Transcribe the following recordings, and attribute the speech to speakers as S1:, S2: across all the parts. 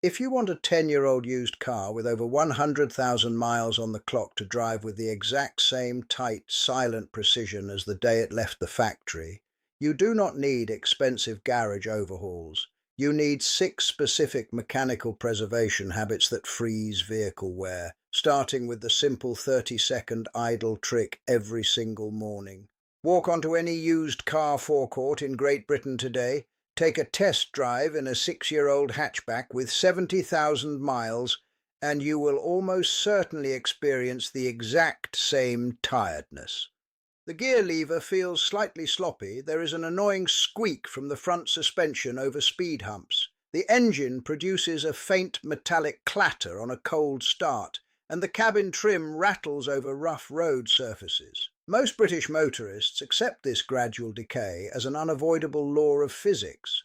S1: If you want a 10-year-old used car with over 100,000 miles on the clock to drive with the exact same tight, silent precision as the day it left the factory, you do not need expensive garage overhauls. You need 6 specific mechanical preservation habits that freeze vehicle wear, starting with the simple 30-second idle trick every single morning. Walk onto any used car forecourt in Great Britain today. Take a test drive in a 6-year-old hatchback with 70,000 miles, and you will almost certainly experience the exact same tiredness. The gear lever feels slightly sloppy. There is an annoying squeak from the front suspension over speed humps. The engine produces a faint metallic clatter on a cold start, and the cabin trim rattles over rough road surfaces. Most British motorists accept this gradual decay as an unavoidable law of physics.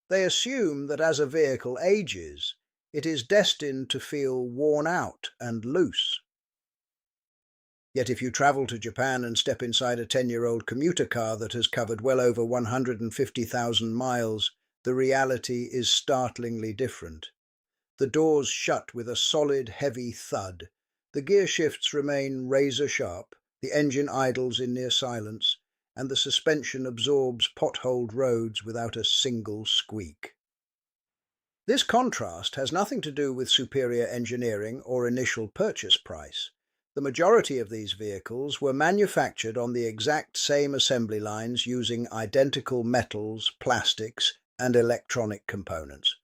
S1: They assume that as a vehicle ages, it is destined to feel worn out and loose. Yet if you travel to Japan and step inside a 10-year-old commuter car that has covered well over 150,000 miles, the reality is startlingly different. The doors shut with a solid, heavy thud. The gear shifts remain razor-sharp. The engine idles in near silence, and the suspension absorbs potholed roads without a single squeak. This contrast has nothing to do with superior engineering or initial purchase price. The majority of these vehicles were manufactured on the exact same assembly lines using identical metals, plastics, and electronic components.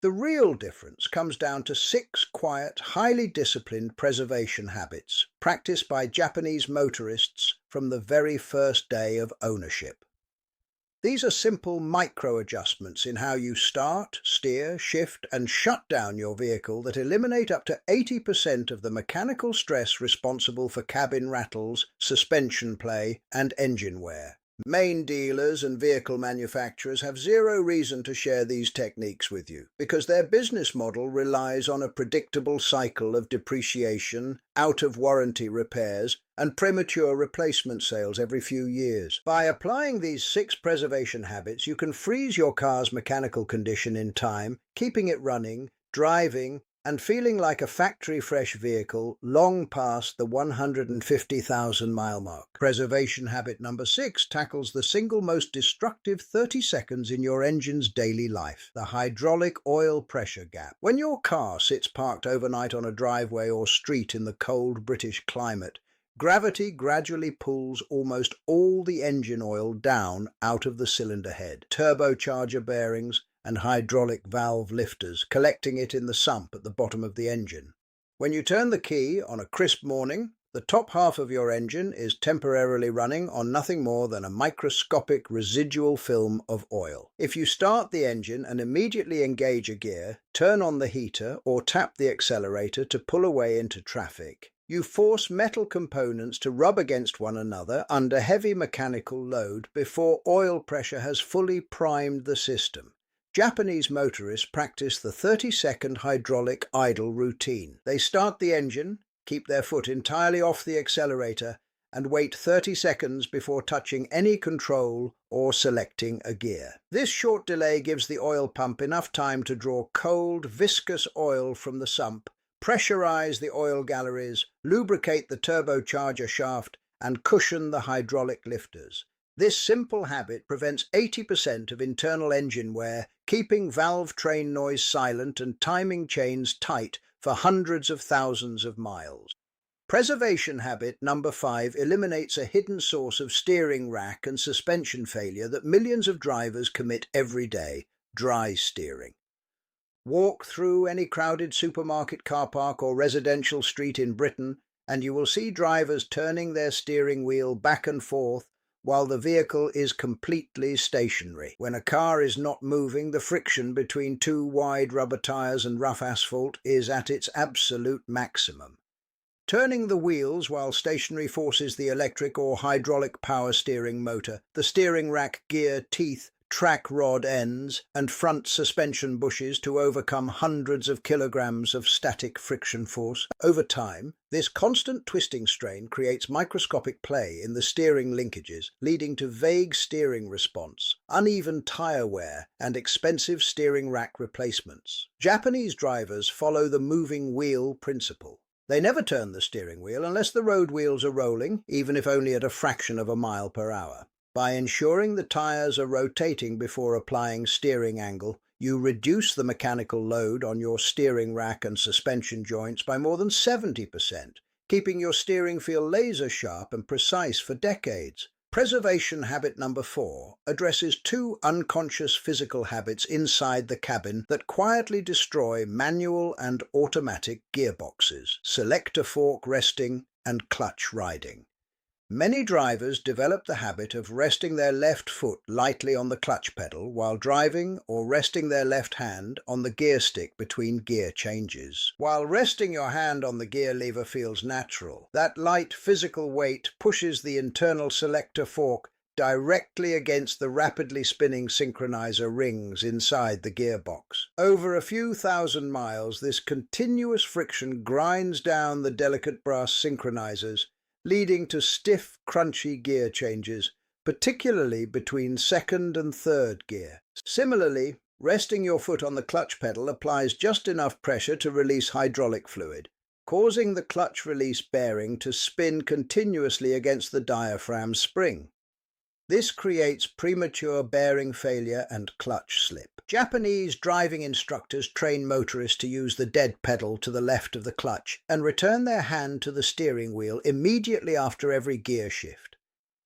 S1: The real difference comes down to 6 quiet, highly disciplined preservation habits practiced by Japanese motorists from the very first day of ownership. These are simple micro-adjustments in how you start, steer, shift, and shut down your vehicle that eliminate up to 80% of the mechanical stress responsible for cabin rattles, suspension play, and engine wear. Main dealers and vehicle manufacturers have zero reason to share these techniques with you, because their business model relies on a predictable cycle of depreciation, out-of-warranty repairs, and premature replacement sales every few years. By applying these 6 preservation habits, you can freeze your car's mechanical condition in time, keeping it running, driving, and feeling like a factory-fresh vehicle long past the 150,000-mile mark. Preservation habit number 6 tackles the single most destructive 30 seconds in your engine's daily life, the hydraulic oil pressure gap. When your car sits parked overnight on a driveway or street in the cold British climate, gravity gradually pulls almost all the engine oil down out of the cylinder head. Turbocharger bearings and hydraulic valve lifters, collecting it in the sump at the bottom of the engine. When you turn the key on a crisp morning, the top half of your engine is temporarily running on nothing more than a microscopic residual film of oil. If you start the engine and immediately engage a gear, turn on the heater, or tap the accelerator to pull away into traffic, you force metal components to rub against one another under heavy mechanical load before oil pressure has fully primed the system. Japanese motorists practice the 30-second hydraulic idle routine. They start the engine, keep their foot entirely off the accelerator, and wait 30 seconds before touching any control or selecting a gear. This short delay gives the oil pump enough time to draw cold, viscous oil from the sump, pressurize the oil galleries, lubricate the turbocharger shaft, and cushion the hydraulic lifters. This simple habit prevents 80% of internal engine wear, keeping valve train noise silent and timing chains tight for hundreds of thousands of miles. Preservation habit number 5 eliminates a hidden source of steering rack and suspension failure that millions of drivers commit every day: dry steering. Walk through any crowded supermarket car park or residential street in Britain, and you will see drivers turning their steering wheel back and forth while the vehicle is completely stationary. When a car is not moving, the friction between 2 wide rubber tires and rough asphalt is at its absolute maximum. Turning the wheels while stationary forces the electric or hydraulic power steering motor, the steering rack gear teeth, track rod ends, and front suspension bushes to overcome hundreds of kilograms of static friction force. Over time, this constant twisting strain creates microscopic play in the steering linkages, leading to vague steering response, uneven tire wear, and expensive steering rack replacements. Japanese drivers follow the moving wheel principle. They never turn the steering wheel unless the road wheels are rolling, even if only at a fraction of a mile per hour. By ensuring the tires are rotating before applying steering angle, you reduce the mechanical load on your steering rack and suspension joints by more than 70%, keeping your steering feel laser sharp and precise for decades. Preservation habit number 4 addresses two unconscious physical habits inside the cabin that quietly destroy manual and automatic gearboxes: selector fork resting and clutch riding. Many drivers develop the habit of resting their left foot lightly on the clutch pedal while driving, or resting their left hand on the gear stick between gear changes. While resting your hand on the gear lever feels natural, that light physical weight pushes the internal selector fork directly against the rapidly spinning synchronizer rings inside the gearbox. Over a few thousand miles, this continuous friction grinds down the delicate brass synchronizers, leading to stiff, crunchy gear changes, particularly between second and third gear. Similarly, resting your foot on the clutch pedal applies just enough pressure to release hydraulic fluid, causing the clutch release bearing to spin continuously against the diaphragm spring. This creates premature bearing failure and clutch slip. Japanese driving instructors train motorists to use the dead pedal to the left of the clutch and return their hand to the steering wheel immediately after every gear shift.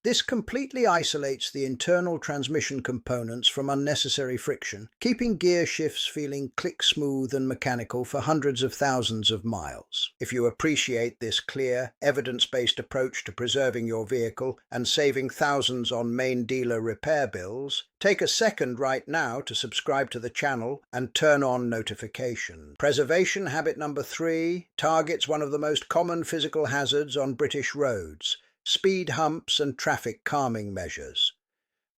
S1: This completely isolates the internal transmission components from unnecessary friction, keeping gear shifts feeling click-smooth and mechanical for hundreds of thousands of miles. If you appreciate this clear, evidence-based approach to preserving your vehicle and saving thousands on main dealer repair bills, take a second right now to subscribe to the channel and turn on notifications. Preservation habit number 3 targets one of the most common physical hazards on British roads: speed humps and traffic calming measures.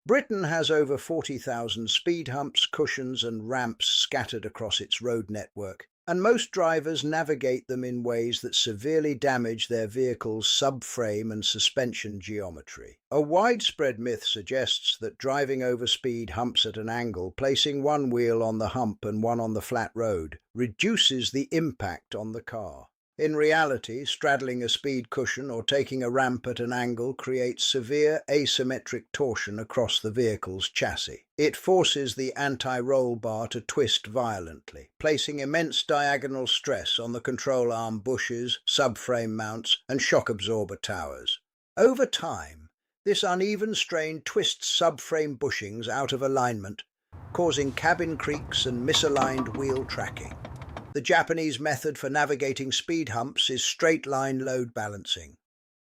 S1: Britain has over 40,000 speed humps, cushions and ramps scattered across its road network, and most drivers navigate them in ways that severely damage their vehicle's subframe and suspension geometry. A widespread myth suggests that driving over speed humps at an angle, placing one wheel on the hump and one on the flat road, reduces the impact on the car. In reality, straddling a speed cushion or taking a ramp at an angle creates severe asymmetric torsion across the vehicle's chassis. It forces the anti-roll bar to twist violently, placing immense diagonal stress on the control arm bushes, subframe mounts, and shock absorber towers. Over time, this uneven strain twists subframe bushings out of alignment, causing cabin creaks and misaligned wheel tracking. The Japanese method for navigating speed humps is straight-line load balancing.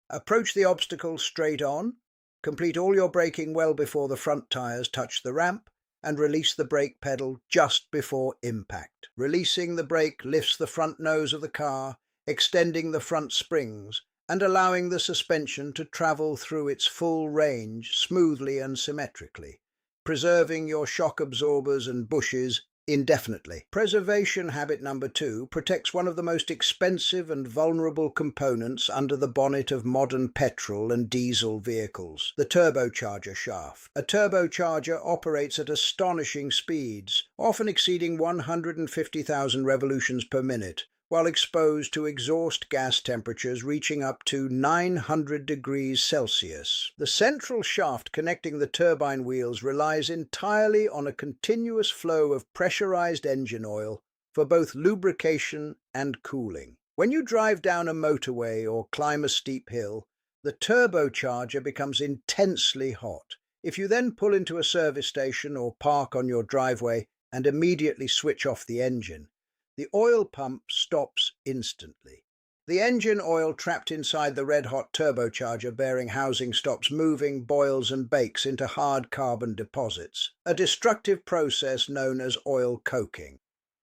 S1: Approach the obstacle straight on, complete all your braking well before the front tyres touch the ramp, and release the brake pedal just before impact. Releasing the brake lifts the front nose of the car, extending the front springs, and allowing the suspension to travel through its full range smoothly and symmetrically, preserving your shock absorbers and bushes indefinitely. Preservation habit number 2 protects one of the most expensive and vulnerable components under the bonnet of modern petrol and diesel vehicles: the turbocharger shaft. A turbocharger operates at astonishing speeds, often exceeding 150,000 revolutions per minute, while exposed to exhaust gas temperatures reaching up to 900 degrees Celsius. The central shaft connecting the turbine wheels relies entirely on a continuous flow of pressurized engine oil for both lubrication and cooling. When you drive down a motorway or climb a steep hill, the turbocharger becomes intensely hot. If you then pull into a service station or park on your driveway and immediately switch off the engine, the oil pump stops instantly. The engine oil trapped inside the red-hot turbocharger bearing housing stops moving, boils and bakes into hard carbon deposits, a destructive process known as oil coking.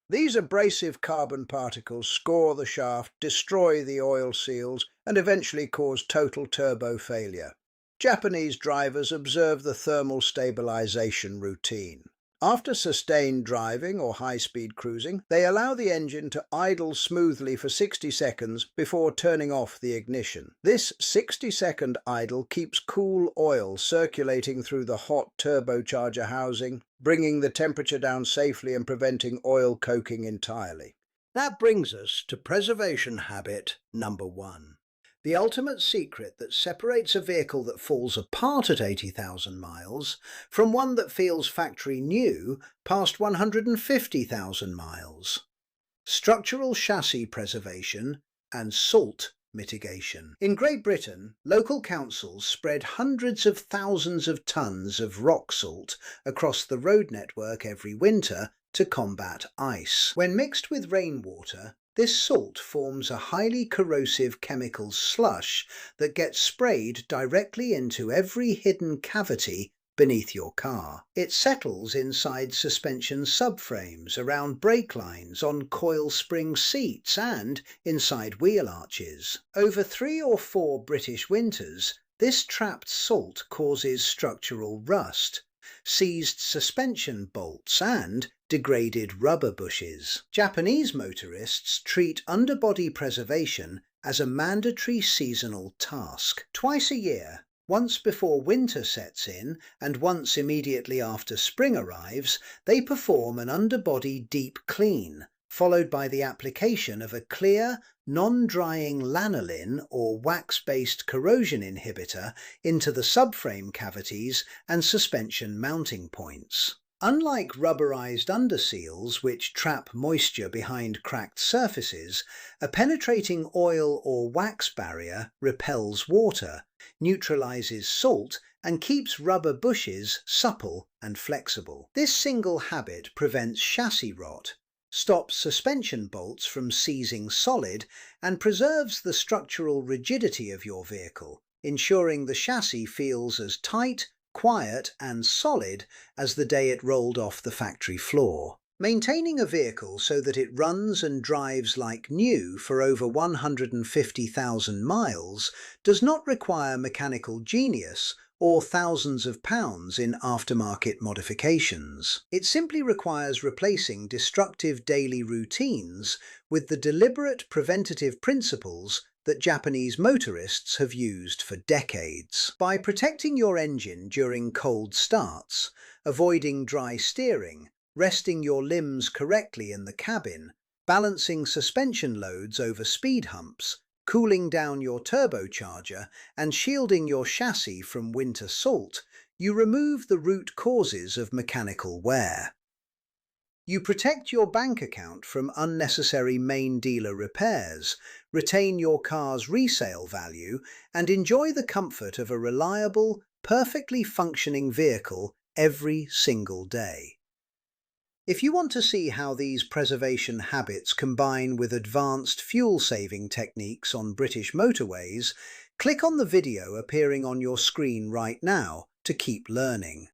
S1: These abrasive carbon particles score the shaft, destroy the oil seals, and eventually cause total turbo failure. Japanese drivers observe the thermal stabilization routine. After sustained driving or high-speed cruising, they allow the engine to idle smoothly for 60 seconds before turning off the ignition. This 60-second idle keeps cool oil circulating through the hot turbocharger housing, bringing the temperature down safely and preventing oil coking entirely. That brings us to preservation habit number 1. The ultimate secret that separates a vehicle that falls apart at 80,000 miles from one that feels factory new past 150,000 miles. Structural chassis preservation and salt mitigation. In Great Britain, local councils spread hundreds of thousands of tons of rock salt across the road network every winter to combat ice. When mixed with rainwater, this salt forms a highly corrosive chemical slush that gets sprayed directly into every hidden cavity beneath your car. It settles inside suspension subframes, around brake lines, on coil spring seats and inside wheel arches. Over 3 or 4 British winters, this trapped salt causes structural rust, seized suspension bolts and degraded rubber bushes. Japanese motorists treat underbody preservation as a mandatory seasonal task. Twice a year, once before winter sets in and once immediately after spring arrives, they perform an underbody deep clean, followed by the application of a clear, non-drying lanolin or wax-based corrosion inhibitor into the subframe cavities and suspension mounting points. Unlike rubberized underseals which trap moisture behind cracked surfaces, a penetrating oil or wax barrier repels water, neutralizes salt, and keeps rubber bushes supple and flexible. This single habit prevents chassis rot, stops suspension bolts from seizing solid, and preserves the structural rigidity of your vehicle, ensuring the chassis feels as tight, quiet and solid as the day it rolled off the factory floor. Maintaining a vehicle so that it runs and drives like new for over 150,000 miles does not require mechanical genius or thousands of pounds in aftermarket modifications. It simply requires replacing destructive daily routines with the deliberate preventative principles that Japanese motorists have used for decades. By protecting your engine during cold starts, avoiding dry steering, resting your limbs correctly in the cabin, balancing suspension loads over speed humps, cooling down your turbocharger, and shielding your chassis from winter salt, you remove the root causes of mechanical wear. You protect your bank account from unnecessary main dealer repairs, retain your car's resale value, and enjoy the comfort of a reliable, perfectly functioning vehicle every single day. If you want to see how these preservation habits combine with advanced fuel-saving techniques on British motorways, click on the video appearing on your screen right now to keep learning.